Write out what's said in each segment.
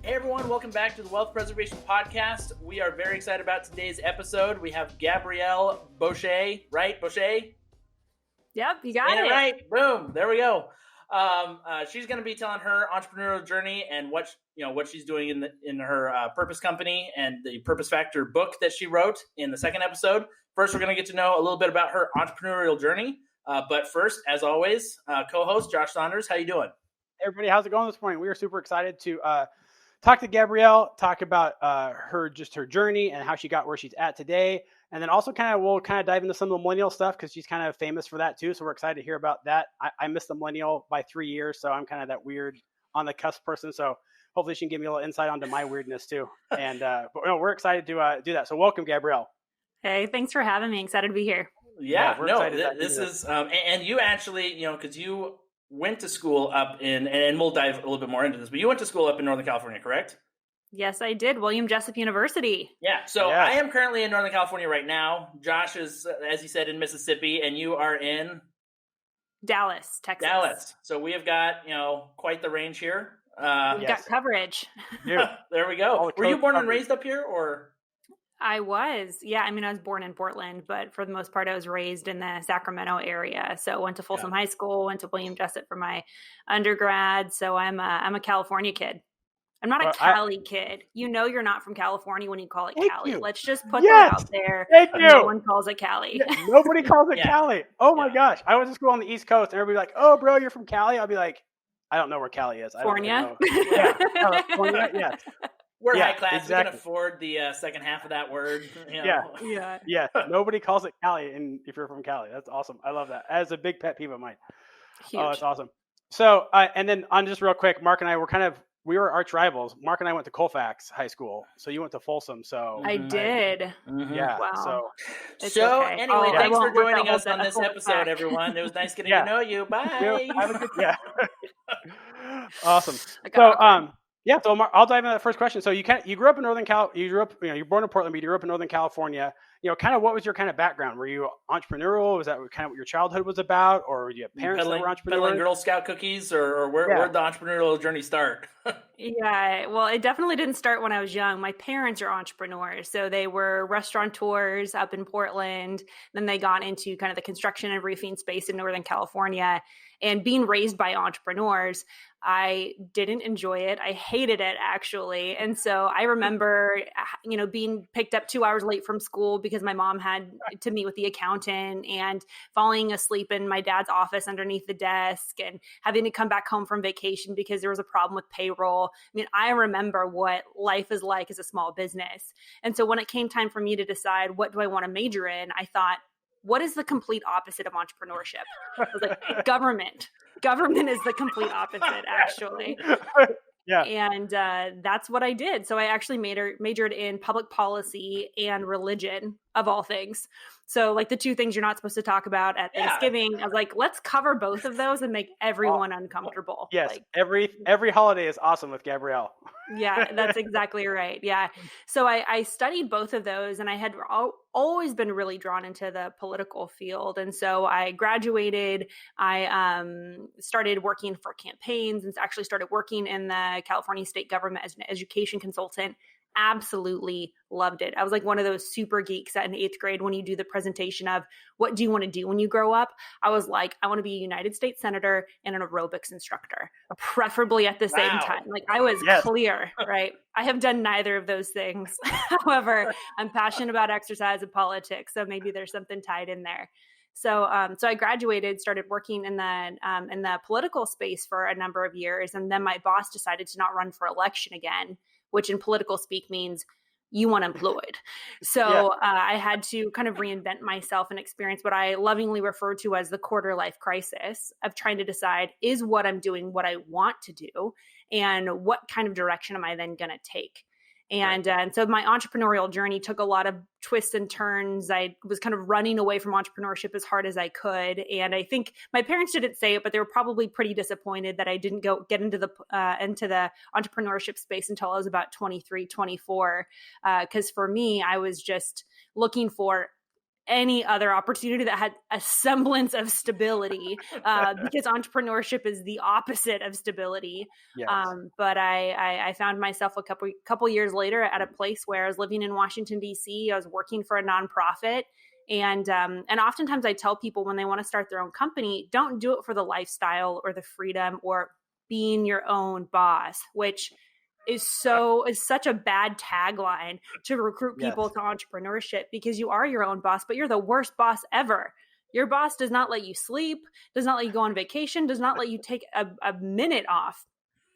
Hey everyone, welcome back to the Wealth Preservation Podcast. We are very excited about today's episode. We have Gabrielle Bosché, right? Bosché? Yep, you got it. Right. Boom. There we go. She's going to be telling her entrepreneurial journey and what she's doing in her purpose company and the Purpose Factor book that she wrote in the second episode. First, we're going to get to know a little bit about her entrepreneurial journey. But first, as always, co-host Josh Saunders, how you doing? Hey everybody, how's it going this morning? We are super excited to talk to Gabrielle, talk about her journey and how she got where she's at today. And then also we'll dive into some of the millennial stuff because she's kind of famous for that too. So we're excited to hear about that. I missed the millennial by 3 years. So I'm kind of that weird on the cusp person. So hopefully she can give me a little insight onto my weirdness too. And but we're excited to do that. So welcome, Gabrielle. Hey, thanks for having me. Excited to be here. Yeah, this is, and you actually, because you went to school up in, and we'll dive a little bit more into this, but you went to school up in Northern California, correct? Yes, I did. William Jessup University. Yeah. So I am currently in Northern California right now. Josh is, as he said, in Mississippi, and you are in Dallas, Texas. Dallas. So we have got, quite the range here. We've got coverage. Yeah. There we go. Were you born and raised up here, or? I was. Yeah. I mean, I was born in Portland, but for the most part, I was raised in the Sacramento area. So went to Folsom High School, went to William Jessup for my undergrad. So I'm a California kid. I'm not a Cali kid. You're not from California when you call it Cali. Let's just put that out there. Thank you. No one calls it Cali. Yeah, nobody calls it Cali. Oh my gosh. I went to school on the East Coast and everybody's like, oh bro, you're from Cali? I'll be like, I don't know where Cali is. California? California, yes. We're high class. Exactly. We can afford the second half of that word. Yeah. Nobody calls it Cali, and if you're from Cali, that's awesome. I love that. As a big pet peeve of mine. Huge. Oh, that's awesome. So, and then on just real quick, Mark and I were we were arch rivals. Mark and I went to Colfax High School, so you went to Folsom. So I did. Yeah. Wow. So anyway, thanks for joining us on this episode, everyone. It was nice getting to know you. Bye. Awesome. So, so I'll dive into that first question. So you grew up in Northern Cal. You're born in Portland, but you grew up in Northern California. What was your kind of background? Were you entrepreneurial? Was that kind of what your childhood was about, or did you have parents that were entrepreneurs? Peddling Girl Scout cookies, or where'd the entrepreneurial journey start? Yeah, well, it definitely didn't start when I was young. My parents are entrepreneurs, so they were restaurateurs up in Portland. Then they got into kind of the construction and roofing space in Northern California. And being raised by entrepreneurs, I didn't enjoy it. I hated it, actually. And so I remember, being picked up 2 hours late from school because my mom had to meet with the accountant, and falling asleep in my dad's office underneath the desk, and having to come back home from vacation because there was a problem with payroll. I mean, I remember what life is like as a small business. And so when it came time for me to decide what do I want to major in, I thought, what is the complete opposite of entrepreneurship? I was like, government. Government is the complete opposite, actually. Yeah. And that's what I did. So I actually majored in public policy and religion, of all things. So like the two things you're not supposed to talk about at Thanksgiving, I was like, let's cover both of those and make everyone uncomfortable. Yes. Like, every holiday is awesome with Gabrielle. Yeah, that's exactly right. Yeah. So I studied both of those, and I had always been really drawn into the political field. And so I graduated, I started working for campaigns, and actually started working in the California state government as an education consultant. Absolutely loved it. I was like one of those super geeks in 8th grade when you do the presentation of what do you want to do when you grow up? I was like, I want to be a United States senator and an aerobics instructor, preferably at the same time. Like I was clear, right? I have done neither of those things. However, I'm passionate about exercise and politics. So maybe there's something tied in there. So I graduated, started working in the political space for a number of years. And then my boss decided to not run for election again, which in political speak means you unemployed. So I had to kind of reinvent myself and experience what I lovingly refer to as the quarter life crisis of trying to decide, is what I'm doing what I want to do? And what kind of direction am I then going to take? And so my entrepreneurial journey took a lot of twists and turns. I was kind of running away from entrepreneurship as hard as I could. And I think my parents didn't say it, but they were probably pretty disappointed that I didn't get into the entrepreneurship space until I was about 23, 24. Because for me, I was just looking for any other opportunity that had a semblance of stability, because entrepreneurship is the opposite of stability. Yes. But I found myself a couple years later at a place where I was living in Washington, D.C. I was working for a nonprofit. And oftentimes I tell people when they want to start their own company, don't do it for the lifestyle or the freedom or being your own boss, which is such a bad tagline to recruit people to entrepreneurship, because you are your own boss, but you're the worst boss ever. Your boss does not let you sleep, does not let you go on vacation, does not let you take a minute off.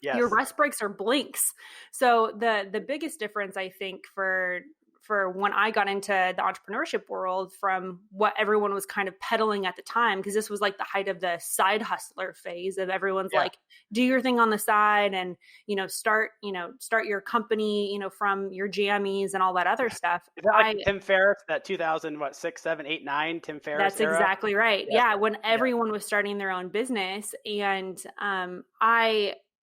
Yes. Your rest breaks are blinks. So the biggest difference, I think, for when I got into the entrepreneurship world from what everyone was kind of peddling at the time, because this was like the height of the side hustler phase of everyone's like, do your thing on the side and, start your company, from your jammies and all that other stuff. Is that like Tim Ferriss, that 2006, 7, 8, 9 Tim Ferriss That's era? Exactly right. Yeah. When everyone was starting their own business. And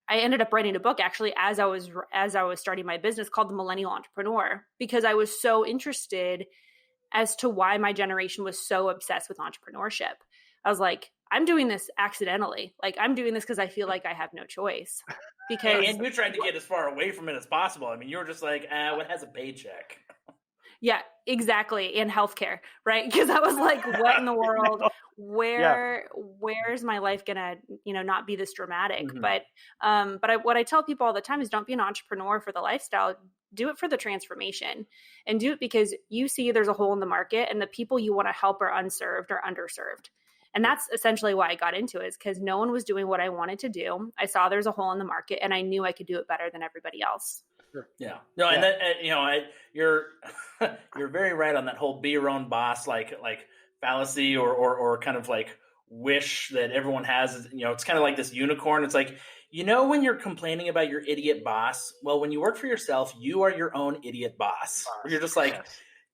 I ended up writing a book actually as I was starting my business called The Millennial Entrepreneur, because I was so interested as to why my generation was so obsessed with entrepreneurship. I was like, I'm doing this accidentally. Like, I'm doing this because I feel like I have no choice. Because and you're trying to get as far away from it as possible. I mean, you were just like, what has a paycheck? Yeah, exactly. And healthcare, right? Because I was like, what in the world? Where's my life gonna, not be this dramatic? Mm-hmm. But what I tell people all the time is, don't be an entrepreneur for the lifestyle. Do it for the transformation, and do it because you see there's a hole in the market, and the people you want to help are unserved or underserved. And that's essentially why I got into it, is because no one was doing what I wanted to do. I saw there's a hole in the market, and I knew I could do it better than everybody else. Yeah. No, and that, you're very right on that whole be your own boss, like fallacy or kind of like wish that everyone has. It's kind of like this unicorn. It's like, when you're complaining about your idiot boss, well, when you work for yourself, you are your own idiot boss. Where you're just like,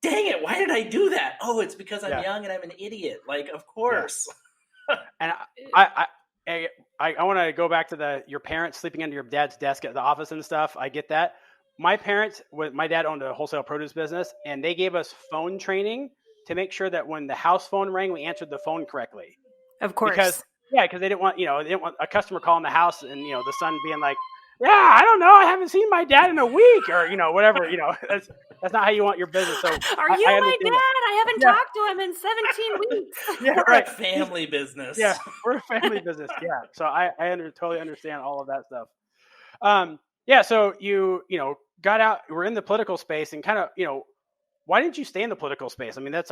dang it, why did I do that? Oh, it's because I'm young and I'm an idiot. Like, of course. And I want to go back to your parents sleeping under your dad's desk at the office and stuff. I get that. My dad owned a wholesale produce business, and they gave us phone training to make sure that when the house phone rang, we answered the phone correctly. Of course. Because they didn't want, a customer calling the house and, the son being like, yeah, I don't know, I haven't seen my dad in a week, or, whatever, that's not how you want your business. So are you my dad? I haven't talked to him in 17 weeks. We're a family business. Yeah, we're a family business. Yeah. So I totally understand all of that stuff. So you got out, we're in the political space, and kind of, why didn't you stay in the political space? I mean, that's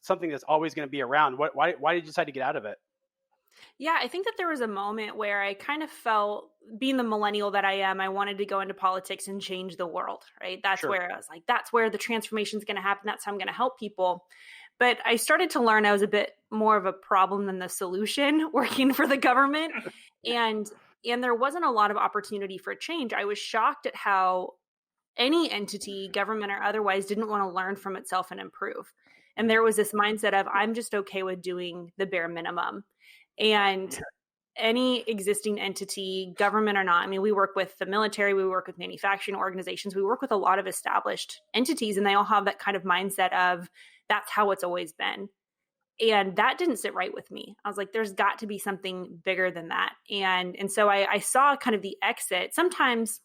something that's always going to be around. Why did you decide to get out of it? Yeah, I think that there was a moment where I kind of felt, being the millennial that I am, I wanted to go into politics and change the world, right? That's where I was like, that's where the transformation is going to happen. That's how I'm going to help people. But I started to learn I was a bit more of a problem than the solution working for the government. And there wasn't a lot of opportunity for change. I was shocked at how any entity, government or otherwise, didn't want to learn from itself and improve. And there was this mindset of, I'm just okay with doing the bare minimum. And any existing entity, government or not, I mean, we work with the military, we work with manufacturing organizations, we work with a lot of established entities, and they all have that kind of mindset of, that's how it's always been. And that didn't sit right with me. I was like, there's got to be something bigger than that. And so I saw kind of the exit. Sometimes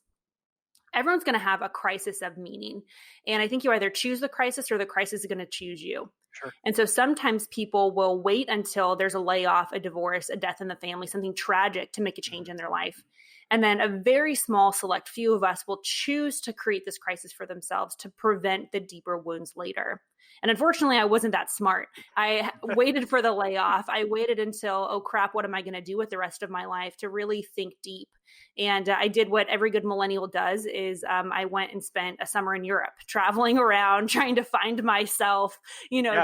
everyone's going to have a crisis of meaning. And I think you either choose the crisis or the crisis is going to choose you. Sure. And so sometimes people will wait until there's a layoff, a divorce, a death in the family, something tragic to make a change in their life. And then a very small select few of us will choose to create this crisis for themselves to prevent the deeper wounds later. And unfortunately, I wasn't that smart. I waited for the layoff. I waited until, oh crap, what am I going to do with the rest of my life, to really think deep. And I did what every good millennial does, is I went and spent a summer in Europe, traveling around, trying to find myself,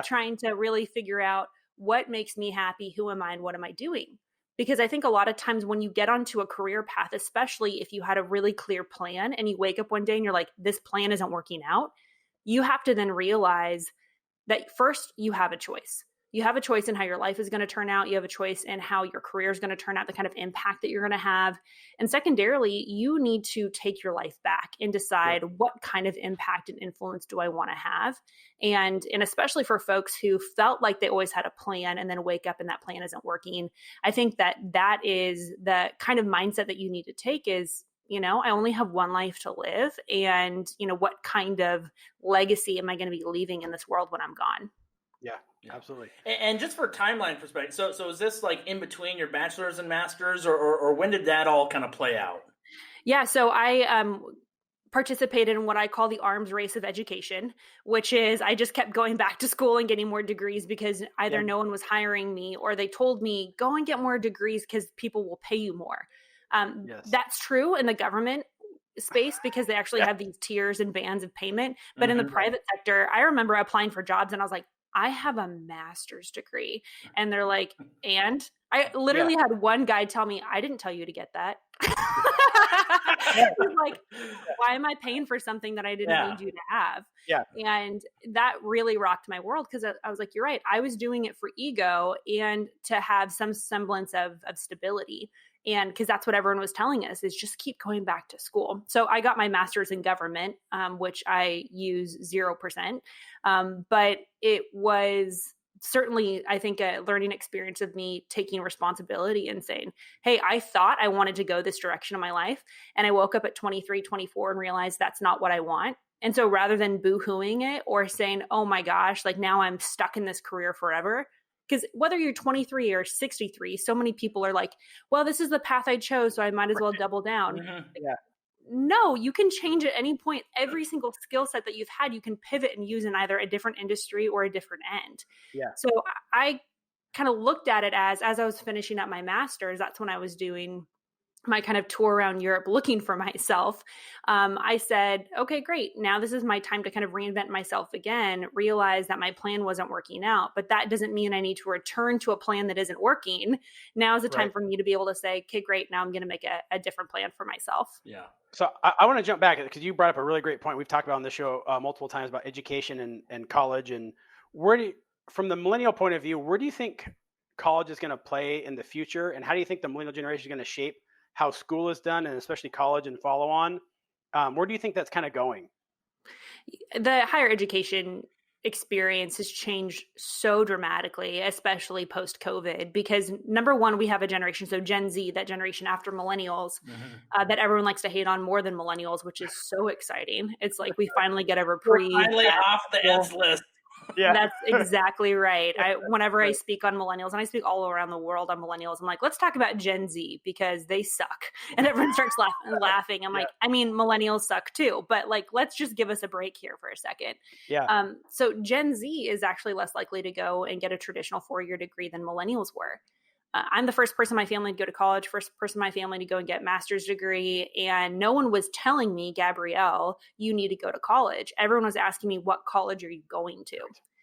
trying to really figure out what makes me happy, who am I, and what am I doing? Because I think a lot of times when you get onto a career path, especially if you had a really clear plan and you wake up one day and you're like, this plan isn't working out, you have to then realize that first you have a choice. you have a choice in how your life is going to turn out. You have a choice in how your career is going to turn out, the kind of impact that you're going to have. And secondarily, you need to take your life back and decide what kind of impact and influence do I want to have. And especially for folks who felt like they always had a plan and then wake up and that plan isn't working, I think that is the kind of mindset that you need to take is, I only have one life to live. And, what kind of legacy am I going to be leaving in this world when I'm gone? Yeah, absolutely. And just for timeline perspective, so is this like in between your bachelor's and master's, or when did that all kind of play out? Yeah, so I participated in what I call the arms race of education, which is I just kept going back to school and getting more degrees because either no one was hiring me or they told me, go and get more degrees because people will pay you more. That's true in the government space because they actually have these tiers and bands of payment. But in the private sector, I remember applying for jobs and I was like, I have a master's degree. And they're like, and I literally had one guy tell me, I didn't tell you to get that. He's like, why am I paying for something that I didn't need you to have? Yeah. And that really rocked my world because I was like, you're right. I was doing it for ego and to have some semblance of stability. And because that's what everyone was telling us is just keep going back to school. So I got my master's in government, which I use 0%. But it was certainly, I think, a learning experience of me taking responsibility and saying, hey, I thought I wanted to go this direction in my life. And I woke up at 23, 24 and realized that's not what I want. And so rather than boo-hooing it or saying, oh my gosh, like now I'm stuck in this career forever. Because whether you're 23 or 63, so many people are like, well, this is the path I chose, so I might as well double down. Yeah. No, you can change at any point. Every single skill set that you've had, you can pivot and use in either a different industry or a different end. Yeah. So I kind of looked at it as I was finishing up my master's, that's when I was doing my kind of tour around Europe looking for myself. I said, okay, great. Now this is my time to kind of reinvent myself again, realize that my plan wasn't working out, but that doesn't mean I need to return to a plan that isn't working. Now is the time for me to be able to say, okay, great. Now I'm going to make a different plan for myself. Yeah. So I want to jump back because you brought up a really great point. We've talked about on the show multiple times about education and college. And from the millennial point of view, where do you think college is going to play in the future? And how do you think the millennial generation is going to shape how school is done, and especially college and follow on? Where do you think that's kind of going? The higher education experience has changed so dramatically, especially post-COVID, because number one, we have a generation, so Gen Z, that generation after millennials, that everyone likes to hate on more than millennials, which is so exciting. It's like we finally get a reprieve. We're finally off the ends list. Yeah, that's exactly right. Whenever I speak on millennials, and I speak all around the world on millennials, I'm like, let's talk about Gen Z because they suck. And everyone starts laughing. I'm like, I mean, millennials suck too, but like, let's just give us a break here for a second. Yeah. So Gen Z is actually less likely to go and get a traditional 4-year degree than millennials were. I'm the first person in my family to go to college, first person in my family to go and get a master's degree. And no one was telling me, Gabrielle, you need to go to college. Everyone was asking me, what college are you going to?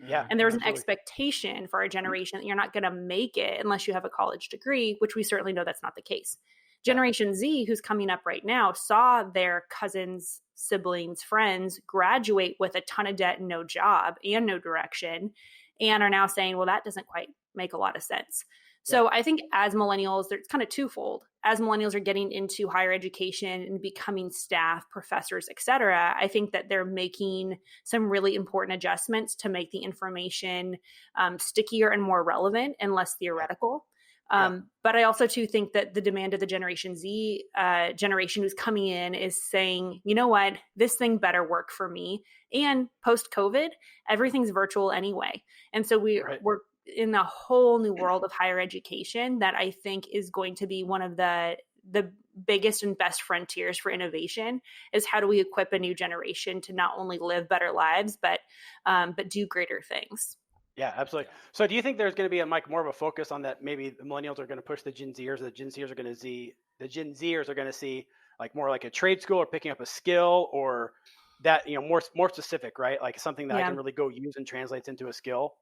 Yeah. And there was an expectation for our generation that you're not going to make it unless you have a college degree, which we certainly know that's not the case. Generation Z, who's coming up right now, saw their cousins, siblings, friends graduate with a ton of debt and no job and no direction, and are now saying, well, that doesn't quite make a lot of sense. So I think as millennials, it's kind of twofold. As millennials are getting into higher education and becoming staff, professors, et cetera, I think that they're making some really important adjustments to make the information stickier and more relevant and less theoretical. But I also too think that the demand of the Generation Z generation who's coming in is saying, you know what, this thing better work for me. And post-COVID, everything's virtual anyway. And so we're in a whole new world of higher education that I think is going to be one of the biggest and best frontiers for innovation is how do we equip a new generation to not only live better lives, but do greater things. Yeah, absolutely. So do you think there's going to be more of a focus on that? Maybe the millennials are going to push the Gen Zers, the Gen Zers are going to see like more like a trade school or picking up a skill, or that, more specific, right? Like something that I can really go use and translates into a skill.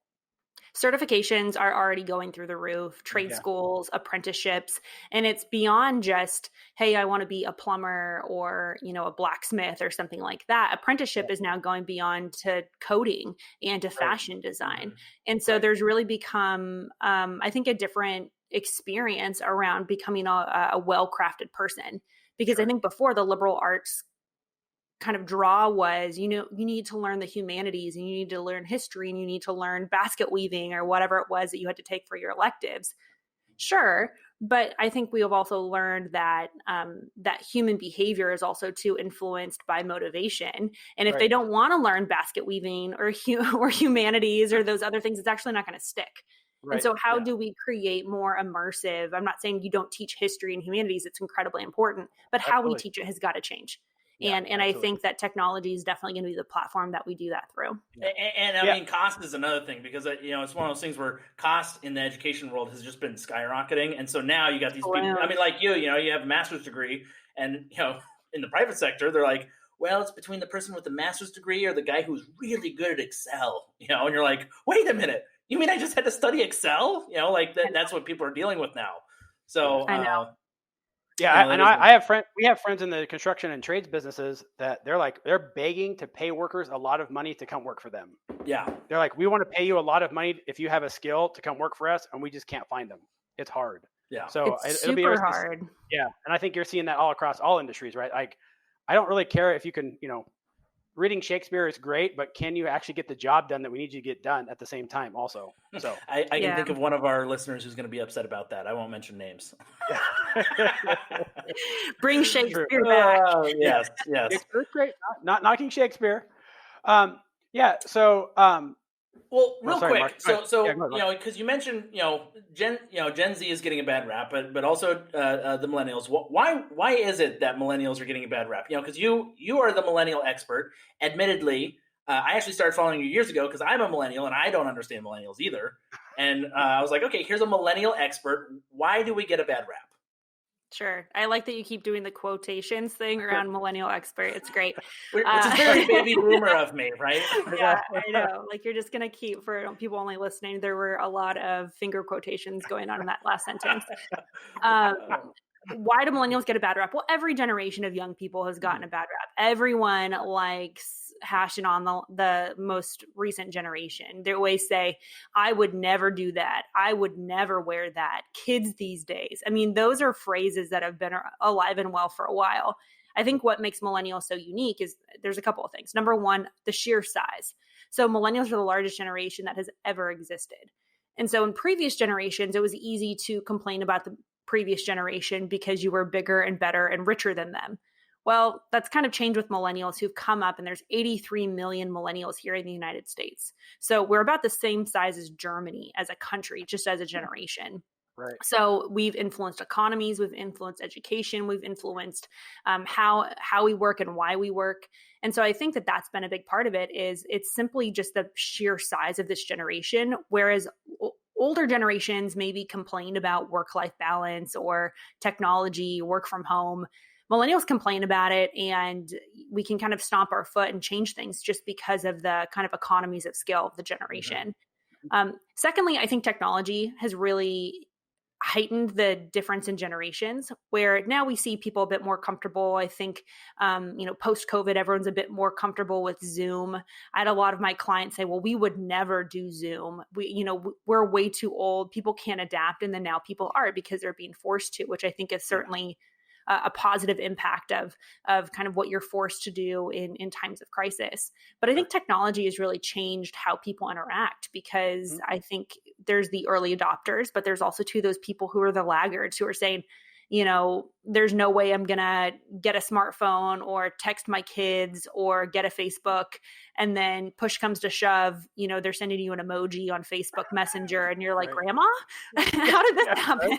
Certifications are already going through the roof, trade Yeah. schools, apprenticeships, and it's beyond just, hey, I want to be a plumber or, a blacksmith or something like that. Apprenticeship is now going beyond to coding and to fashion design. Mhm. And so Right. there's really become, I think, a different experience around becoming a well-crafted person. Because I think before, the liberal arts kind of draw was, you need to learn the humanities and you need to learn history and you need to learn basket weaving or whatever it was that you had to take for your electives. Sure. But I think we have also learned that that human behavior is also too influenced by motivation. And if they don't want to learn basket weaving or or humanities or those other things, it's actually not going to stick. Right. And so how do we create more immersive? I'm not saying you don't teach history and humanities. It's incredibly important, but how we teach it has got to change. Yeah, and I think that technology is definitely going to be the platform that we do that through. And I mean, cost is another thing because, it's one of those things where cost in the education world has just been skyrocketing. And so now you got these people, I mean, like you have a master's degree and, in the private sector, they're like, well, it's between the person with the master's degree or the guy who's really good at Excel, and you're like, wait a minute, you mean I just had to study Excel? That's what people are dealing with now. So I know. Yeah, I have we have friends in the construction and trades businesses that they're begging to pay workers a lot of money to come work for them. Yeah. They're like, we want to pay you a lot of money if you have a skill to come work for us, and we just can't find them. It's hard. Yeah. So it's it'll be super hard. Yeah. And I think you're seeing that all across all industries, right? Like, I don't really care if you can, reading Shakespeare is great, but can you actually get the job done that we need you to get done at the same time also? So I can think of one of our listeners who's going to be upset about that. I won't mention names. Bring Shakespeare back. Yes. Shakespeare's great. Not knocking Shakespeare. So well, real quick. Mark. So because you mentioned, Gen Z is getting a bad rap, but also the millennials. Why is it that millennials are getting a bad rap? Because you are the millennial expert. Admittedly, I actually started following you years ago because I'm a millennial and I don't understand millennials either. And I was like, okay, here's a millennial expert. Why do we get a bad rap? Sure. I like that you keep doing the quotations thing around millennial expert. It's great. Which is very baby boomer of me, right? Yeah, I know. Like, you're just going to keep, for people only listening, there were a lot of finger quotations going on in that last sentence. Why do millennials get a bad rap? Well, every generation of young people has gotten a bad rap. Everyone likes hashing on the most recent generation. They always say, I would never do that. I would never wear that. Kids these days. I mean, those are phrases that have been alive and well for a while. I think what makes millennials so unique is there's a couple of things. Number one, the sheer size. So millennials are the largest generation that has ever existed. And so in previous generations, it was easy to complain about the previous generation because you were bigger and better and richer than them. Well, that's kind of changed with millennials who've come up, and there's 83 million millennials here in the United States. So we're about the same size as Germany as a country, just as a generation. Right. So we've influenced economies, we've influenced education, we've influenced how we work and why we work. And so I think that that's been a big part of it. Is it's simply just the sheer size of this generation, whereas older generations maybe complained about work-life balance or technology, work from home. Millennials complain about it, and we can kind of stomp our foot and change things just because of the kind of economies of scale of the generation. Mm-hmm. Secondly, I think technology has really heightened the difference in generations, where now we see people a bit more comfortable. I think, post-COVID, everyone's a bit more comfortable with Zoom. I had a lot of my clients say, well, we would never do Zoom. We're way too old. People can't adapt. And then now people are, because they're being forced to, which I think is certainly a positive impact of kind of what you're forced to do in times of crisis. But I think technology has really changed how people interact, because I think there's the early adopters, but there's also those people who are the laggards who are saying, there's no way I'm going to get a smartphone or text my kids or get a Facebook. And then push comes to shove, they're sending you an emoji on Facebook Messenger and you're like, Grandma, how did this happen?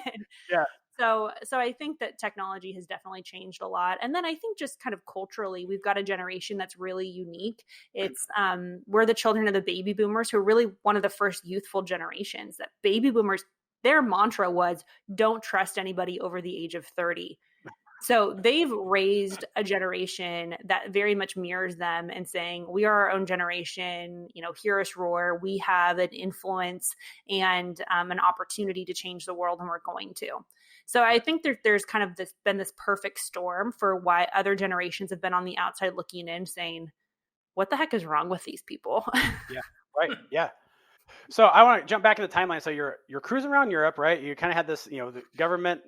Yeah. So I think that technology has definitely changed a lot. And then I think just kind of culturally, we've got a generation that's really unique. It's we're the children of the baby boomers, who are really one of the first youthful generations. That baby boomers, their mantra was, don't trust anybody over the age of 30. So they've raised a generation that very much mirrors them and saying, we are our own generation, hear us roar. We have an influence and an opportunity to change the world, and we're going to. So I think there's kind of been this perfect storm for why other generations have been on the outside looking in saying, what the heck is wrong with these people? Yeah. Right. Yeah. So I want to jump back in the timeline. So you're cruising around Europe, right? You kind of had this, the government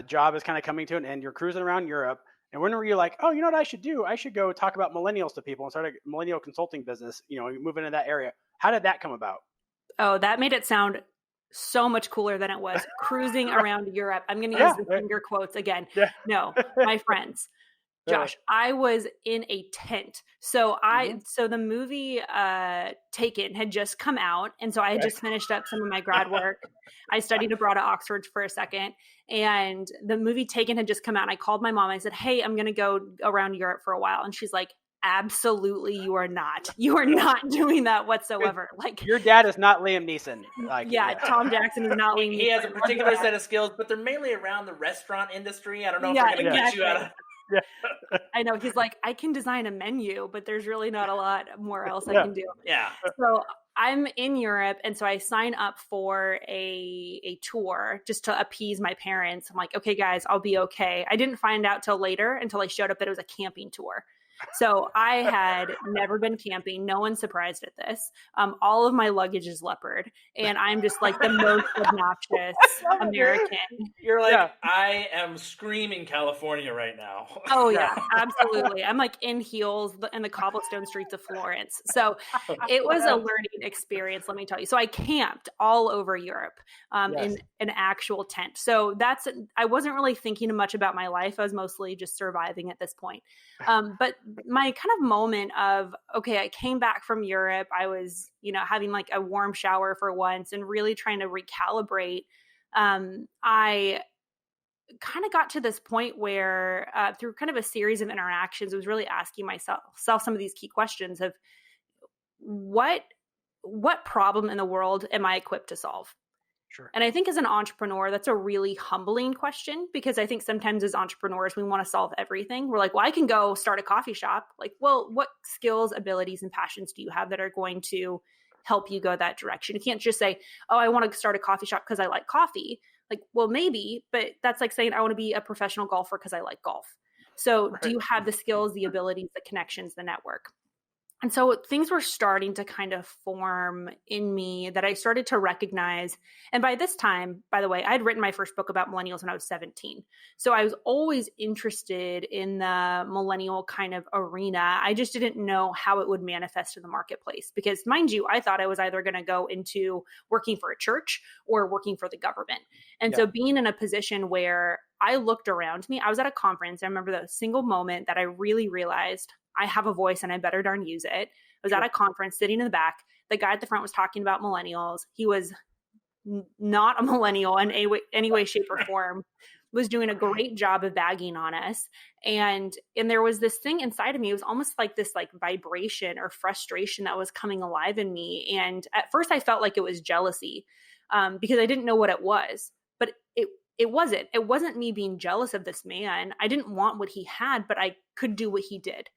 job is kind of coming to an end. You're cruising around Europe. And when were you like, oh, you know what I should do? I should go talk about millennials to people and start a millennial consulting business, move into that area. How did that come about? Oh, that made it sound so much cooler than it was. Cruising around Europe. I'm going to use the finger quotes again. Yeah. No, my friends. Josh, I was in a tent. So so the movie Taken had just come out. And so I had just finished up some of my grad work. I studied abroad at Oxford for a second. And the movie Taken had just come out. And I called my mom. I said, hey, I'm going to go around Europe for a while. And she's like, absolutely, you are not. You are not doing that whatsoever. Like, your dad is not Liam Neeson. Tom Jackson is not Liam Neeson. He has a particular set of skills, but they're mainly around the restaurant industry. I don't know if they're going to get you out of. Yeah. I know. He's like, I can design a menu, but there's really not a lot more else I can do. Yeah. So I'm in Europe, and so I sign up for a tour just to appease my parents. I'm like, okay, guys, I'll be okay. I didn't find out till later, until I showed up, that it was a camping tour. So I had never been camping. No one's surprised at this. All of my luggage is leopard, and I'm just like the most obnoxious American. You're like, I am screaming California right now. Oh yeah, absolutely. I'm like in heels in the cobblestone streets of Florence. So it was a learning experience, let me tell you. So I camped all over Europe in an actual tent. So I wasn't really thinking much about my life. I was mostly just surviving at this point. But my kind of moment of, okay, I came back from Europe. I was, having like a warm shower for once and really trying to recalibrate. I kind of got to this point where through kind of a series of interactions, I was really asking myself some of these key questions of what problem in the world am I equipped to solve? Sure. And I think as an entrepreneur, that's a really humbling question, because I think sometimes as entrepreneurs, we want to solve everything. We're like, well, I can go start a coffee shop. Like, well, what skills, abilities, and passions do you have that are going to help you go that direction? You can't just say, oh, I want to start a coffee shop because I like coffee. Like, well, maybe, but that's like saying I want to be a professional golfer because I like golf. So do you have the skills, the abilities, the connections, the network? And so things were starting to kind of form in me that I started to recognize. And by this time, by the way, I had written my first book about millennials when I was 17. So I was always interested in the millennial kind of arena. I just didn't know how it would manifest in the marketplace, because mind you, I thought I was either going to go into working for a church or working for the government. And so being in a position where I looked around me, I was at a conference. I remember the single moment that I really realized I have a voice and I better darn use it. I was at a conference sitting in the back. The guy at the front was talking about millennials. He was not a millennial in any way, shape, or form, was doing a great job of bagging on us. And there was this thing inside of me. It was almost like this like vibration or frustration that was coming alive in me. And at first I felt like it was jealousy because I didn't know what it was. But it wasn't. It wasn't me being jealous of this man. I didn't want what he had, but I could do what he did.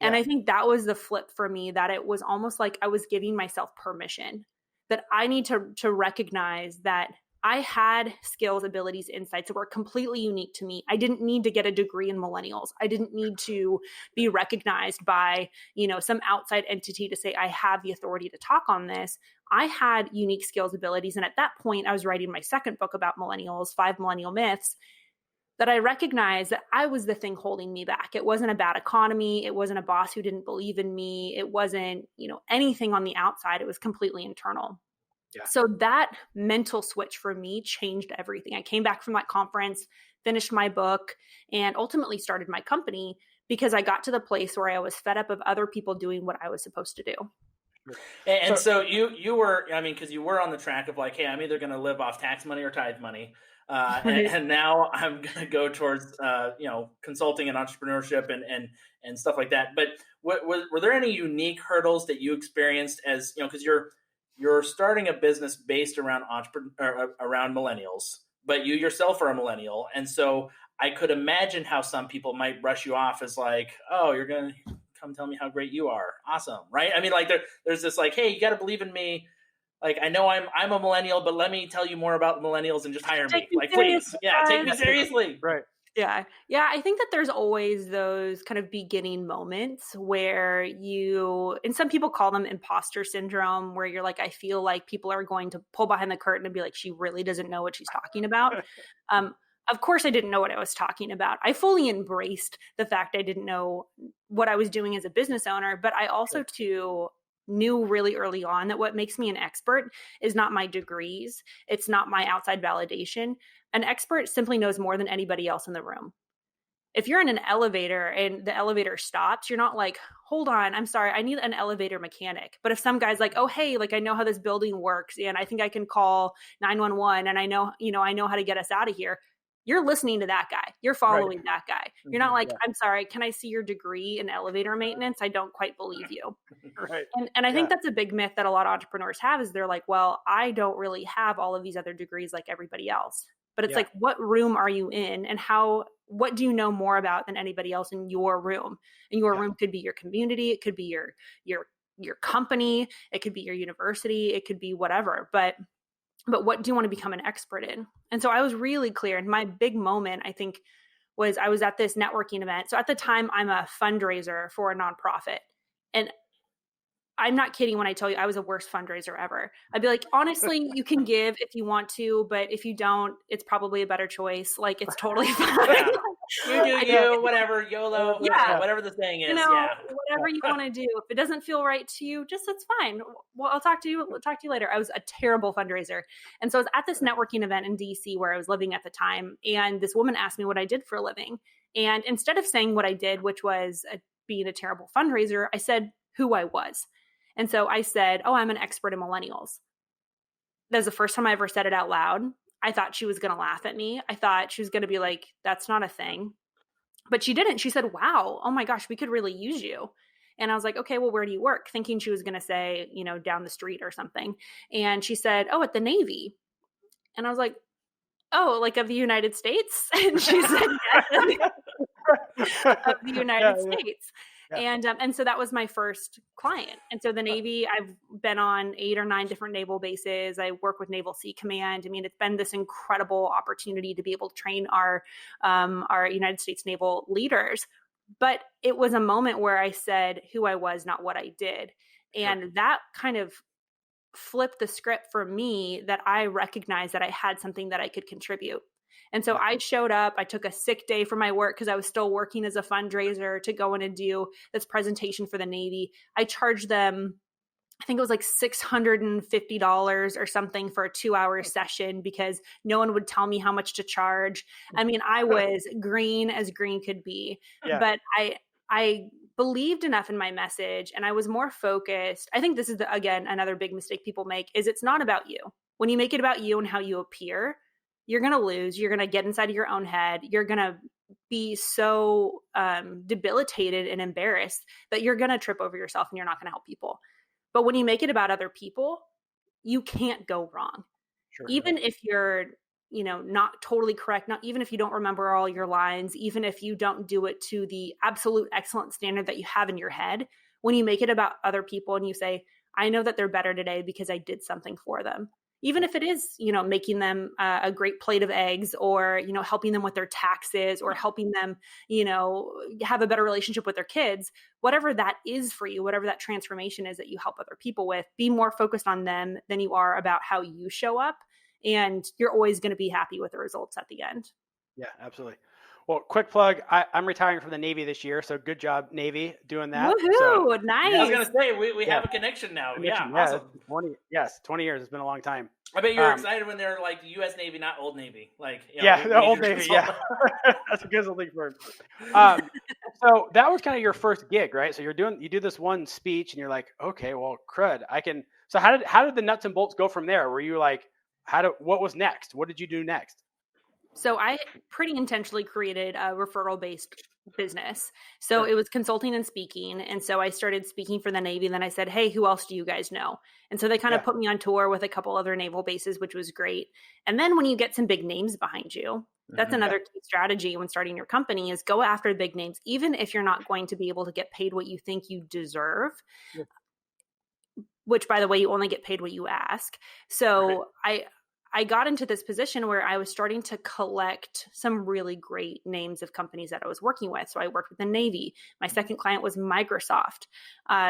And I think that was the flip for me, that it was almost like I was giving myself permission, that I need to recognize that I had skills, abilities, insights that were completely unique to me. I didn't need to get a degree in millennials. I didn't need to be recognized by, some outside entity to say I have the authority to talk on this. I had unique skills, abilities. And at that point, I was writing my second book about millennials, 5 Millennial Myths, that I recognized that I was the thing holding me back. It wasn't a bad economy. It wasn't a boss who didn't believe in me. It wasn't, anything on the outside. It was completely internal. Yeah. So that mental switch for me changed everything. I came back from that conference, finished my book, and ultimately started my company because I got to the place where I was fed up of other people doing what I was supposed to do. And so you were, because you were on the track of like, hey, I'm either going to live off tax money or tithe money. And now I'm going to go towards, consulting and entrepreneurship and stuff like that. But were there any unique hurdles that you experienced as, because you're starting a business based around around millennials, but you yourself are a millennial. And so I could imagine how some people might brush you off as like, oh, you're going to come tell me how great you are. Awesome. Right. I mean, like there's this like, hey, you got to believe in me. Like, I know I'm a millennial, but let me tell you more about millennials and just hire me. Like, please. Yeah. Take me seriously. Right. Yeah. Yeah. I think that there's always those kind of beginning moments where and some people call them imposter syndrome, where you're like, I feel like people are going to pull behind the curtain and be like, she really doesn't know what she's talking about. Of course, I didn't know what I was talking about. I fully embraced the fact I didn't know what I was doing as a business owner, but I also too knew really early on that what makes me an expert is not my degrees. It's not my outside validation. An expert simply knows more than anybody else in the room. If you're in an elevator and the elevator stops, you're not like, hold on, I'm sorry, I need an elevator mechanic. But if some guy's like, oh, hey, like I know how this building works and I think I can call 911 and I know how to get us out of here. You're listening to that guy. You're following that guy. You're not like, I'm sorry, can I see your degree in elevator maintenance? I don't quite believe you. Right. And I think that's a big myth that a lot of entrepreneurs have is they're like, well, I don't really have all of these other degrees like everybody else. But it's like, what room are you in and what do you know more about than anybody else in your room? And your room could be your community. It could be your company. It could be your university. It could be whatever. But what do you want to become an expert in? And so I was really clear. And my big moment, I think, was I was at this networking event. So at the time, I'm a fundraiser for a nonprofit. And I'm not kidding when I tell you I was the worst fundraiser ever. I'd be like, honestly, you can give if you want to, but if you don't, it's probably a better choice. Like, it's totally fine. You do whatever, YOLO, whatever the saying is. Whatever you want to do. If it doesn't feel right to you, it's fine. Well, I'll talk to you later. I was a terrible fundraiser. And so I was at this networking event in DC where I was living at the time. And this woman asked me what I did for a living. And instead of saying what I did, which was being a terrible fundraiser, I said who I was. And so I said, oh, I'm an expert in millennials. That was the first time I ever said it out loud. I thought she was going to laugh at me. I thought she was going to be like, that's not a thing. But she didn't. She said, wow, oh my gosh, we could really use you. And I was like, okay, well, where do you work? Thinking she was going to say, down the street or something. And she said, oh, at the Navy. And I was like, oh, like of the United States? And she said, yes, of the United States. Yeah. And so that was my first client. And so the Navy, I've been on 8 or 9 different naval bases. I work with Naval Sea Command. I mean, it's been this incredible opportunity to be able to train our United States naval leaders. But it was a moment where I said who I was, not what I did. And that kind of flipped the script for me, that I recognized that I had something that I could contribute. And so I showed up, I took a sick day from my work because I was still working as a fundraiser to go in and do this presentation for the Navy. I charged them, I think it was like $650 or something for a 2-hour session because no one would tell me how much to charge. I mean, I was green as green could be, but I believed enough in my message and I was more focused. I think this is, again, another big mistake people make is it's not about you. When you make it about you and how you appear, you're going to lose. You're going to get inside of your own head. You're going to be so debilitated and embarrassed that you're going to trip over yourself and you're not going to help people. But when you make it about other people, you can't go wrong. Sure. Even if you're, not totally correct, not even if you don't remember all your lines, even if you don't do it to the absolute excellent standard that you have in your head, when you make it about other people and you say, I know that they're better today because I did something for them. Even if it is, making them a great plate of eggs or, helping them with their taxes or helping them, have a better relationship with their kids, whatever that is for you, whatever that transformation is that you help other people with, be more focused on them than you are about how you show up. And you're always going to be happy with the results at the end. Yeah, absolutely. Well, quick plug. I'm retiring from the Navy this year, so good job, Navy, doing that. Woohoo! So, nice. I was going to say, we have a connection now. Awesome. 20 years. It's been a long time. I bet you were excited when they're like U.S. Navy, not Old Navy. The Old Navy, That's a good league word. So that was kind of your first gig, right? So you do this one speech, and you're like, okay, well, crud, I can. So how did the nuts and bolts go from there? Were you like, what was next? What did you do next? So I pretty intentionally created a referral-based business. So it was consulting and speaking. And so I started speaking for the Navy. And then I said, hey, who else do you guys know? And so they kind of put me on tour with a couple other naval bases, which was great. And then when you get some big names behind you, that's another key strategy when starting your company is go after big names, even if you're not going to be able to get paid what you think you deserve. Which, by the way, you only get paid what you ask. So I got into this position where I was starting to collect some really great names of companies that I was working with. So I worked with the Navy. My second client was Microsoft.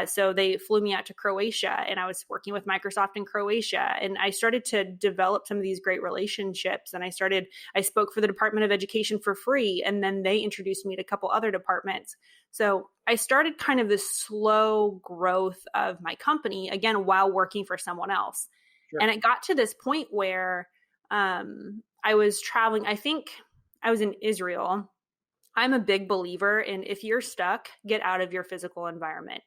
So they flew me out to Croatia, and I was working with Microsoft in Croatia. And I started to develop some of these great relationships. And I spoke for the Department of Education for free. And then they introduced me to a couple other departments. So I started kind of this slow growth of my company, again, while working for someone else. Sure. And it got to this point where I was traveling. I think I was in Israel. I'm a big believer in if you're stuck, get out of your physical environment.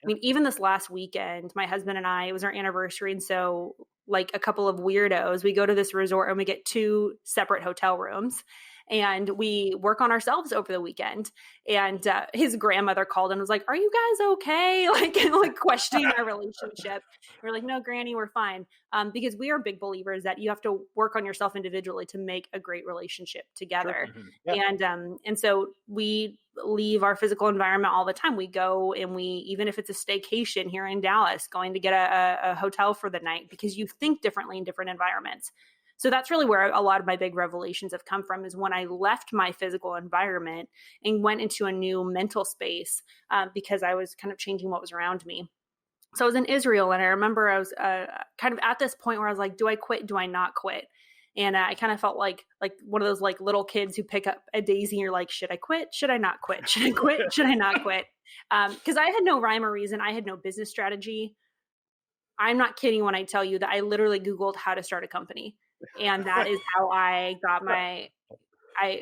I mean, even this last weekend, my husband and I, it was our anniversary. And so like a couple of weirdos, we go to this resort and we get 2 separate hotel rooms. And we work on ourselves over the weekend. And his grandmother called and was like, are you guys okay? Like questioning our relationship. We're like, no, Granny, we're fine. Because we are big believers that you have to work on yourself individually to make a great relationship together. Sure. And so we leave our physical environment all the time. We go and even if it's a staycation here in Dallas, going to get a hotel for the night because you think differently in different environments. So that's really where a lot of my big revelations have come from is when I left my physical environment and went into a new mental space because I was kind of changing what was around me. So I was in Israel and I remember I was kind of at this point where I was like, do I quit? Do I not quit? And I kind of felt like one of those like little kids who pick up a daisy and you're like, should I quit? Should I not quit? Should I quit? Should I not quit? Because I had no rhyme or reason. I had no business strategy. I'm not kidding when I tell you that I literally Googled how to start a company. And that is how I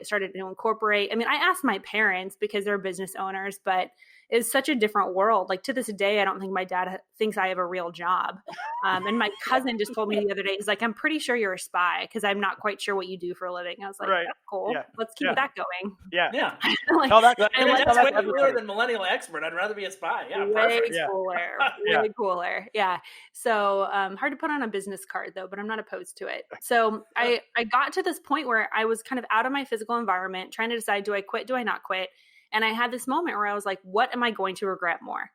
started to incorporate. I mean, I asked my parents because they're business owners, but it's such a different world. Like to this day, I don't think my dad thinks I have a real job. And my cousin just told me the other day, he's like, I'm pretty sure you're a spy because I'm not quite sure what you do for a living. I was like, that's cool. Yeah. Let's keep that going. Yeah. Yeah. That's way cooler than millennial expert. I'd rather be a spy. Yeah. Way cooler. Way cooler. Yeah. So hard to put on a business card though, but I'm not opposed to it. So I got to this point where I was kind of out of my physical environment, trying to decide, do I quit? Do I not quit? And I had this moment where I was like, what am I going to regret more?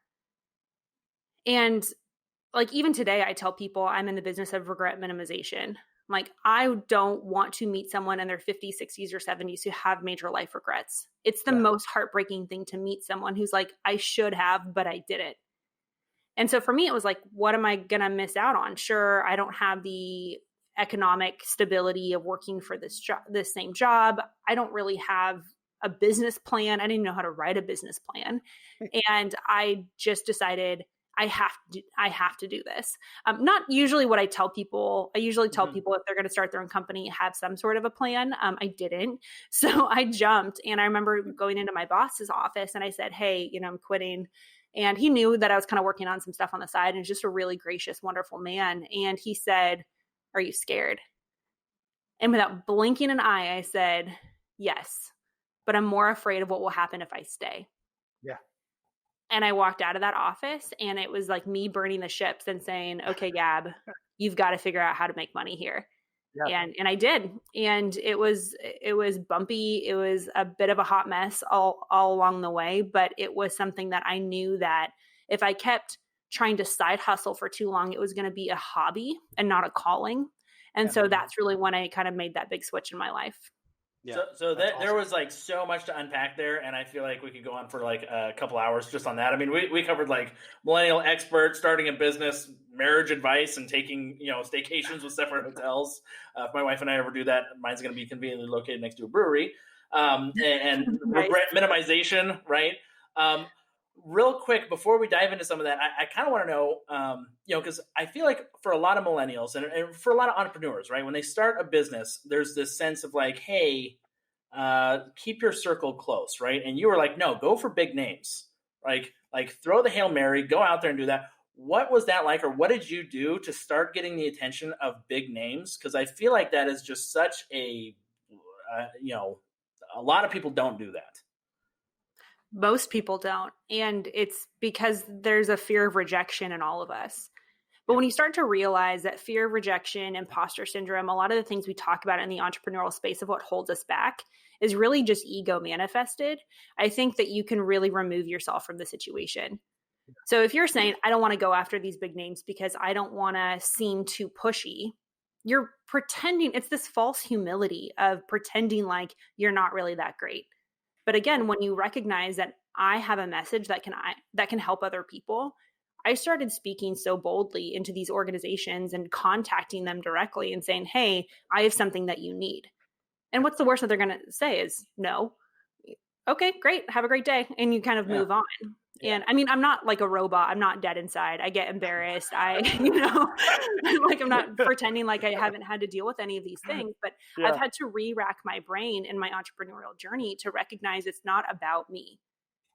And like, even today, I tell people I'm in the business of regret minimization. Like, I don't want to meet someone in their 50s, 60s, or 70s who have major life regrets. It's the most heartbreaking thing to meet someone who's like, I should have, but I didn't. And so for me, it was like, what am I going to miss out on? Sure, I don't have the economic stability of working for this same job. I don't really have a business plan. I didn't know how to write a business plan. And I just decided I have to do this. Not usually what I tell people. I usually tell people if they're going to start their own company, have some sort of a plan. I didn't. So I jumped. And I remember going into my boss's office and I said, hey, I'm quitting. And he knew that I was kind of working on some stuff on the side and just a really gracious, wonderful man. And he said, are you scared? And without blinking an eye, I said, yes, but I'm more afraid of what will happen if I stay. Yeah. And I walked out of that office and it was like me burning the ships and saying, okay, Gab, you've got to figure out how to make money here. Yeah. And I did. And it was bumpy. It was a bit of a hot mess all along the way, but it was something that I knew that if I kept trying to side hustle for too long, it was going to be a hobby and not a calling. And so that's really when I kind of made that big switch in my life. Yeah, so that, awesome. There was like so much to unpack there, and I feel like we could go on for like a couple hours just on that. I mean, we covered like millennial expert, starting a business, marriage advice, and taking staycations with separate hotels. If my wife and I ever do that, mine's going to be conveniently located next to a brewery, and regret minimization, right? Real quick, before we dive into some of that, I kind of want to know, because I feel like for a lot of millennials and for a lot of entrepreneurs, right, when they start a business, there's this sense of like, hey, keep your circle close, right? And you were like, no, go for big names, like throw the Hail Mary, go out there and do that. What was that like, or what did you do to start getting the attention of big names? Because I feel like that is just such a lot of people don't do that. Most people don't. And it's because there's a fear of rejection in all of us. But when you start to realize that fear of rejection, imposter syndrome, a lot of the things we talk about in the entrepreneurial space of what holds us back is really just ego manifested, I think that you can really remove yourself from the situation. So if you're saying, I don't want to go after these big names because I don't want to seem too pushy, you're pretending. It's this false humility of pretending like you're not really that great. But again, when you recognize that I have a message that can help other people, I started speaking so boldly into these organizations and contacting them directly and saying, hey, I have something that you need. And what's the worst that they're going to say is no. Okay, great. Have a great day. And you kind of move on. Yeah. And I mean, I'm not like a robot. I'm not dead inside. I get embarrassed. I'm not pretending like I haven't had to deal with any of these things, but I've had to re-rack my brain in my entrepreneurial journey to recognize it's not about me.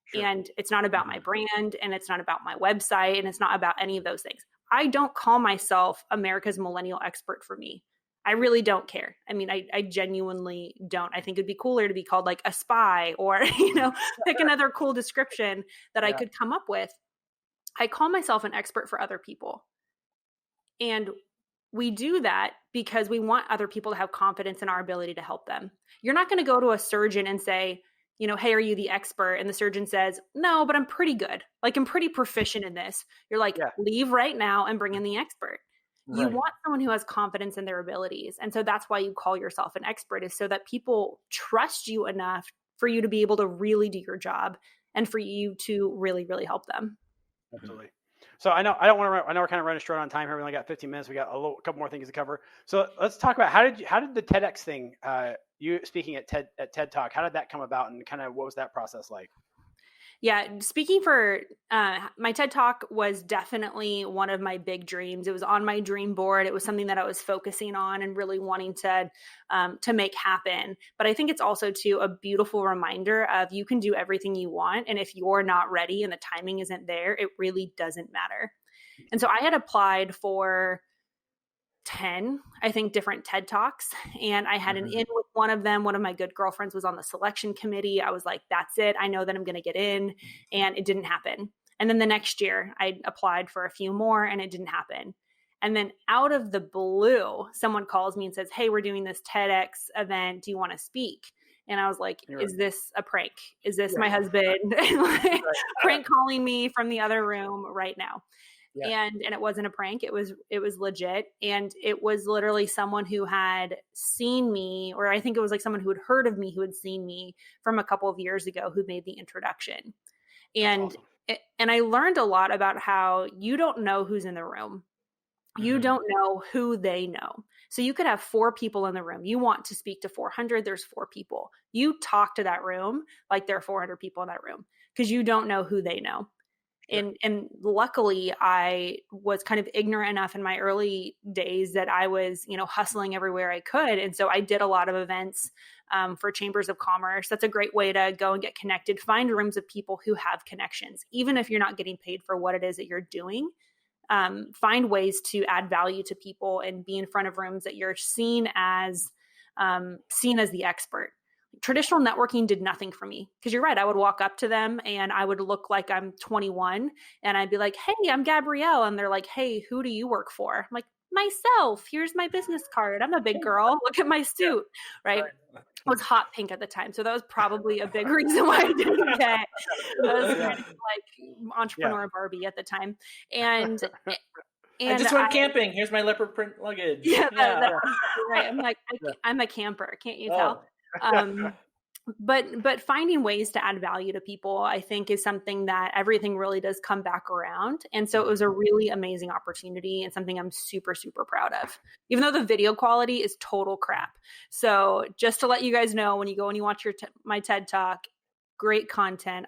Sure. And it's not about my brand, and it's not about my website, and it's not about any of those things. I don't call myself America's millennial expert for me. I really don't care. I mean, I genuinely don't. I think it'd be cooler to be called like a spy or, pick another cool description that I could come up with. I call myself an expert for other people. And we do that because we want other people to have confidence in our ability to help them. You're not going to go to a surgeon and say, hey, are you the expert? And the surgeon says, no, but I'm pretty good. Like, I'm pretty proficient in this. You're like, leave right now and bring in the expert. Right. You want someone who has confidence in their abilities. And so that's why you call yourself an expert, is so that people trust you enough for you to be able to really do your job and for you to really, really help them. Absolutely. So I know we're kind of running short on time here. We only got 15 minutes. We got a couple more things to cover. So let's talk about how did the TEDx thing, you speaking at TED Talk, how did that come about, and kind of what was that process like? Yeah, speaking for my TED Talk was definitely one of my big dreams. It was on my dream board. It was something that I was focusing on and really wanting to make happen. But I think it's also too a beautiful reminder of you can do everything you want, and if you're not ready and the timing isn't there, it really doesn't matter. And so I had applied for 10, I think, different TED Talks. And I had an in with one of them. One of my good girlfriends was on the selection committee. I was like, that's it. I know that I'm going to get in. And it didn't happen. And then the next year I applied for a few more and it didn't happen. And then out of the blue, someone calls me and says, hey, we're doing this TEDx event. Do you want to speak? And I was like, is this a prank? Is this my husband prank calling me from the other room right now? Yeah. And it wasn't a prank. It was legit. And it was literally someone who had seen me, or I think it was like someone who had heard of me, who had seen me from a couple of years ago, who made the introduction. And, awesome. And I learned a lot about how you don't know who's in the room. You don't know who they know. So you could have 4 people in the room. You want to speak to 400, there's 4 people. You talk to that room like there are 400 people in that room, because you don't know who they know. And luckily I was kind of ignorant enough in my early days that I was, hustling everywhere I could. And so I did a lot of events for chambers of commerce. That's a great way to go and get connected, find rooms of people who have connections, even if you're not getting paid for what it is that you're doing. Find ways to add value to people and be in front of rooms that you're seen as the expert. Traditional networking did nothing for me, because you're right. I would walk up to them and I would look like I'm 21 and I'd be like, hey, I'm Gabrielle. And they're like, hey, who do you work for? I'm like, myself. Here's my business card. I'm a big girl. Look at my suit. Right. It was hot pink at the time. So that was probably a big reason why I didn't get. I was kind of like entrepreneur Barbie at the time. And I just went camping. Here's my leopard print luggage. Yeah. Right. I'm like, I'm a camper. Can't you tell? But finding ways to add value to people, I think, is something that everything really does come back around. And so it was a really amazing opportunity and something I'm super, super proud of, even though the video quality is total crap. So just to let you guys know, when you go and you watch my TED Talk, great content.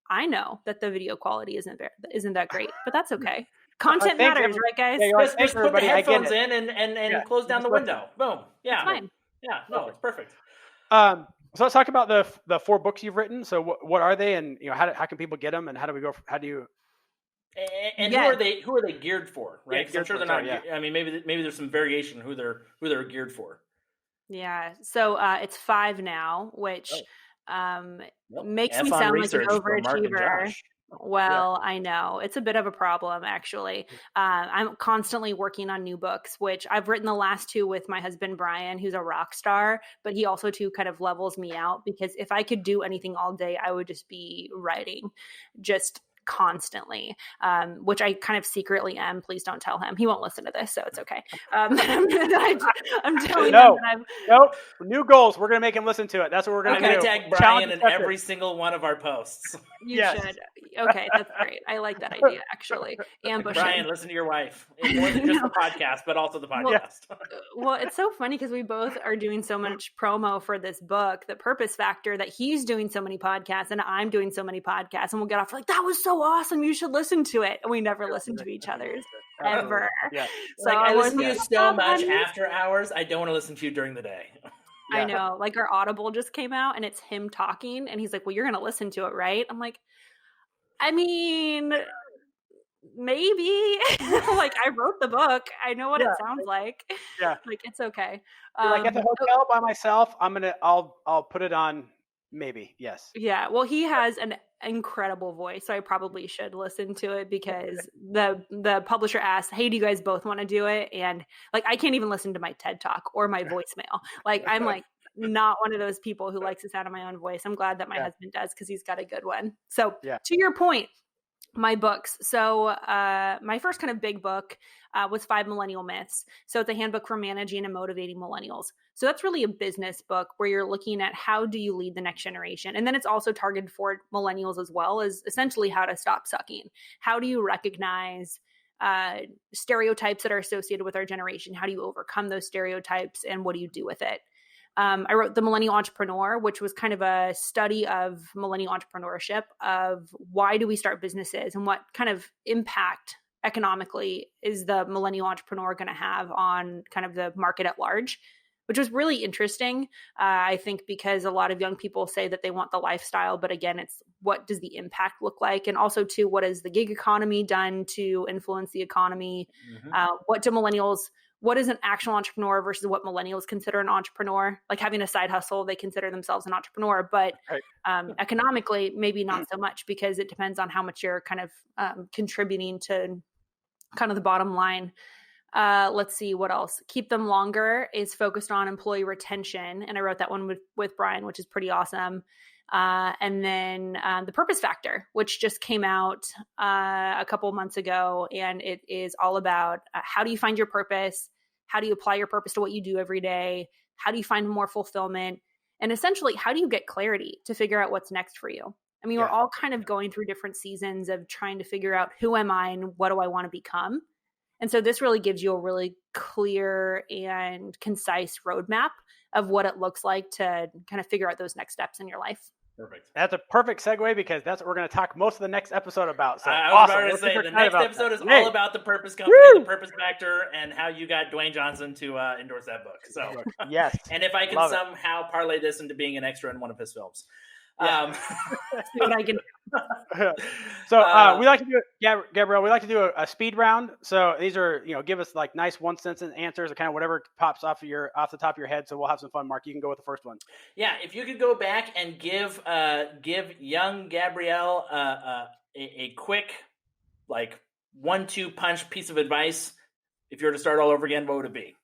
I know that the video quality isn't that great, but that's okay. Content matters, right, guys? Just put the headphones in and close down the window. Boom. Yeah. It's fine. Yeah. No, it's perfect. So let's talk about the 4 books you've written. So what are they, and how can people get them, and how do you? And who are they geared for? Right? Because I'm sure they're not. I mean, maybe there's some variation who they're geared for. Yeah. So it's 5 now, which makes F me on sound like an research from Mark and overachiever. Josh. Well, I know it's a bit of a problem, actually. I'm constantly working on new books, which I've written the last two with my husband, Brian, who's a rock star, but he also too kind of levels me out because if I could do anything all day, I would just be writing just constantly, which I kind of secretly am. Please don't tell him. He won't listen to this, so it's okay. I'm telling him that I'm... Nope. New goals. We're going to make him listen to it. That's what we're going to do. I'm going to tag Brian in every single one of our posts. You should. Okay, that's great. I like that idea, actually. Ambush Brian, listen to your wife. More than just the podcast, but also the podcast. Well, it's so funny because we both are doing so much promo for this book, The Purpose Factor, that he's doing so many podcasts and I'm doing so many podcasts. And we'll get off like, that was so awesome. You should listen to it. And we never listen to each other's ever. Yeah. So like, I listen to you so much after hours. I don't want to listen to you during the day. Yeah. I know. Like our Audible just came out and it's him talking. And he's like, well, you're going to listen to it, right? I'm like, I mean, maybe. Like I wrote the book. I know what it sounds like. Yeah. Like it's okay. Like at the hotel by myself, I'll put it on. Maybe. Yes. Yeah. Well, he has an incredible voice, so I probably should listen to it because the publisher asked, hey, do you guys both want to do it? And like, I can't even listen to my TED Talk or my voicemail. Like, I'm like not one of those people who likes the sound of my own voice. I'm glad that my husband does because he's got a good one. So to your point, my books. So my first kind of big book was 5 Millennial Myths. So it's a handbook for managing and motivating millennials. So that's really a business book where you're looking at how do you lead the next generation. And then it's also targeted for millennials as well, as essentially how to stop sucking. How do you recognize stereotypes that are associated with our generation? How do you overcome those stereotypes and what do you do with it? I wrote The Millennial Entrepreneur, which was kind of a study of millennial entrepreneurship, of why do we start businesses and what kind of impact economically is the millennial entrepreneur going to have on kind of the market at large, which was really interesting. I think because a lot of young people say that they want the lifestyle, but again, it's what does the impact look like? And also too, what has the gig economy done to influence the economy? What is an actual entrepreneur versus what millennials consider an entrepreneur? Like having a side hustle, they consider themselves an entrepreneur, but economically, maybe not so much because it depends on how much you're kind of contributing to kind of the bottom line. Let's see what else. Keep Them Longer is focused on employee retention. And I wrote that one with Brian, which is pretty awesome. And then The Purpose Factor, which just came out a couple of months ago. And it is all about how do you find your purpose? How do you apply your purpose to what you do every day? How do you find more fulfillment? And essentially, how do you get clarity to figure out what's next for you? I mean, we're all kind of going through different seasons of trying to figure out who am I and what do I want to become? And so this really gives you a really clear and concise roadmap of what it looks like to kind of figure out those next steps in your life. Perfect. That's a perfect segue because that's what we're going to talk most of the next episode about. So I was about to say the next episode is all about the Purpose Company, the Purpose Factor, and how you got Dwayne Johnson to endorse that book. So yes, and if I can somehow parlay this into being an extra in one of his films. See what I can do. So we like to do Gabrielle. We like to do a speed round. So these are give us like nice one sentence answers or kind of whatever pops off the top of your head. So we'll have some fun. Mark, you can go with the first one. Yeah, if you could go back and give young Gabrielle a quick like 1-2 punch piece of advice, if you were to start all over again, what would it be?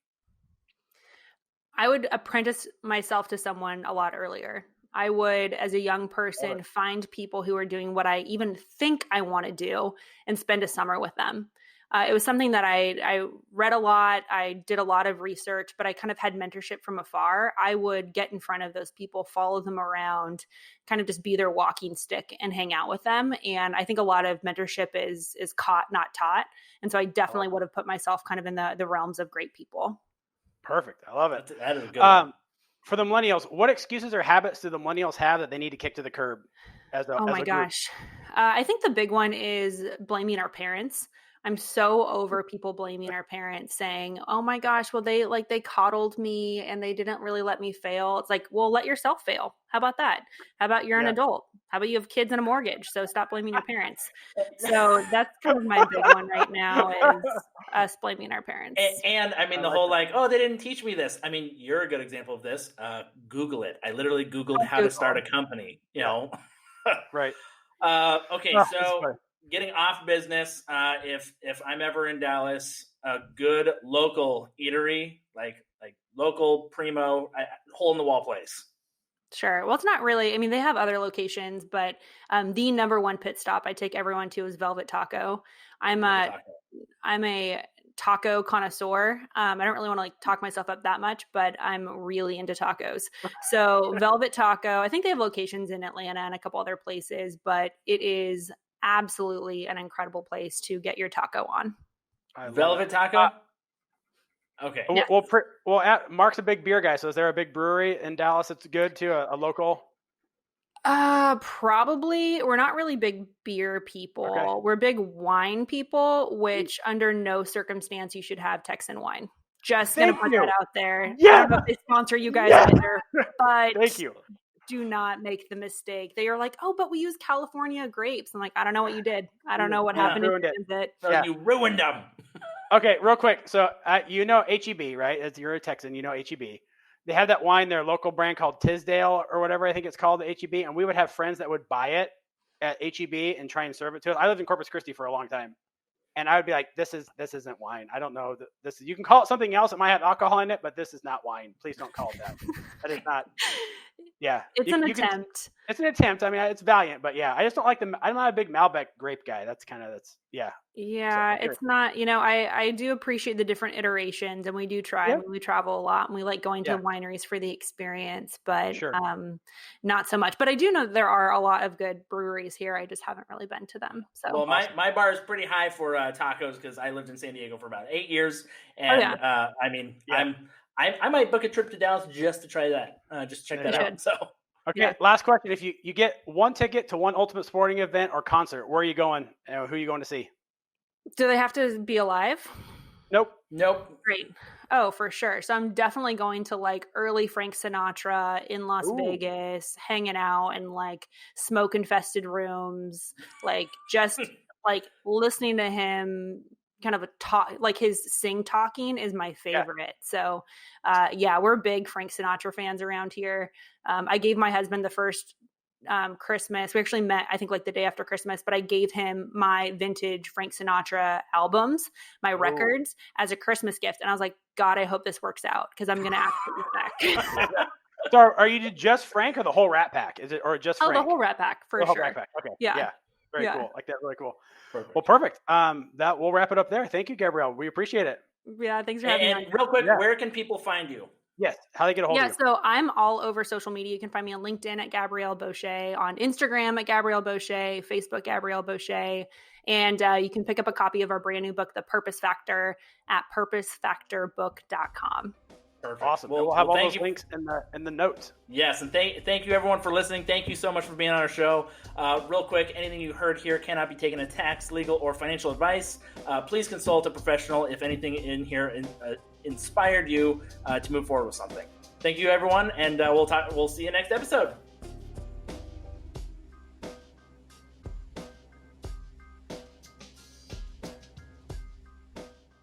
I would apprentice myself to someone a lot earlier. I would, as a young person, find people who are doing what I even think I want to do and spend a summer with them. It was something that I read a lot. I did a lot of research, but I kind of had mentorship from afar. I would get in front of those people, follow them around, kind of just be their walking stick and hang out with them. And I think a lot of mentorship is caught, not taught. And so I definitely would have put myself kind of in the realms of great people. Perfect. I love it. That is a good one. For the millennials, what excuses or habits do the millennials have that they need to kick to the curb? Gosh. I think the big one is blaming our parents. I'm so over people blaming our parents saying, oh my gosh, well, they coddled me and they didn't really let me fail. It's like, well, let yourself fail. How about that? How about you're an adult? How about you have kids and a mortgage? So stop blaming your parents. So that's kind of my big one right now is us blaming our parents. And I mean, the whole like, oh, they didn't teach me this. I mean, you're a good example of this. Google it. I literally Googled how to start a company, you know? Right. Okay, so getting off business, if I'm ever in Dallas, a good local eatery, like local primo, hole in the wall place. Sure. Well, it's not really. I mean, they have other locations, but the number one pit stop I take everyone to is Velvet Taco. I'm a taco connoisseur. I don't really want to like talk myself up that much, but I'm really into tacos. So Velvet Taco, I think they have locations in Atlanta and a couple other places, but it is absolutely an incredible place to get your taco on. Velvet Taco? Okay. Yeah. Well, Mark's a big beer guy. So is there a big brewery in Dallas that's good too? A local? Probably. We're not really big beer people. Okay. We're big wine people, which under no circumstance you should have Texan wine. Just going to put that out there. Yeah. I don't know if they sponsor you guys either, but thank you. Do not make the mistake. They are like, oh, but we use California grapes. I'm like, I don't know what you did. I don't know what happened. You ruined them. Okay, real quick. So you know HEB, right? As you're a Texan, you know HEB. They have that wine, their local brand called Tisdale or whatever I think it's called, the HEB. And we would have friends that would buy it at HEB and try and serve it to us. I lived in Corpus Christi for a long time. And I would be like, this isn't wine. I don't know. You can call it something else. It might have alcohol in it, but this is not wine. Please don't call it that. That is not. Yeah. It's an attempt. It's an attempt. I mean, it's valiant, but yeah, I just don't like I'm not a big Malbec grape guy. Yeah. Yeah. So, it's not, I do appreciate the different iterations and we do try when we travel a lot and we like going to wineries for the experience, but not so much. But I do know there are a lot of good breweries here. I just haven't really been to them. So well, my bar is pretty high for tacos because I lived in San Diego for about 8 years. And I mean, I might book a trip to Dallas just to try that. Just check that out. So okay, last question. If you get one ticket to one ultimate sporting event or concert, where are you going? Who are you going to see? Do they have to be alive? Nope. Great. Oh, for sure. So I'm definitely going to like early Frank Sinatra in Las Vegas, hanging out in like smoke infested rooms, like just like listening to him kind of like his talking is my favorite. So we're big Frank Sinatra fans around here. I gave my husband the first Christmas. We actually met, I think like the day after Christmas, but I gave him my vintage Frank Sinatra albums, my records as a Christmas gift. And I was like, God, I hope this works out because I'm going to absolutely back. So are you just Frank or the whole Rat Pack? Is it, or just Frank? Oh, the whole Rat Pack for sure. Whole Rat Pack. Okay. Yeah. Very cool. Like that. Really cool. Perfect. Well, perfect. That we'll wrap it up there. Thank you, Gabrielle. We appreciate it. Yeah. Thanks for having me. And real quick, where can people find you? Yes. How they get a hold of you? Yeah, so I'm all over social media. You can find me on LinkedIn at Gabrielle Bosché, on Instagram at Gabrielle Bosché, Facebook Gabrielle Bosché, and you can pick up a copy of our brand new book, The Purpose Factor, at purposefactorbook.com. Perfect. Awesome. We'll have all those links in the notes. Yes, and thank you everyone for listening. Thank you so much for being on our show. Real quick, anything you heard here cannot be taken as tax, legal, or financial advice. Please consult a professional if anything in here inspired you to move forward with something. Thank you everyone, and we'll see you next episode.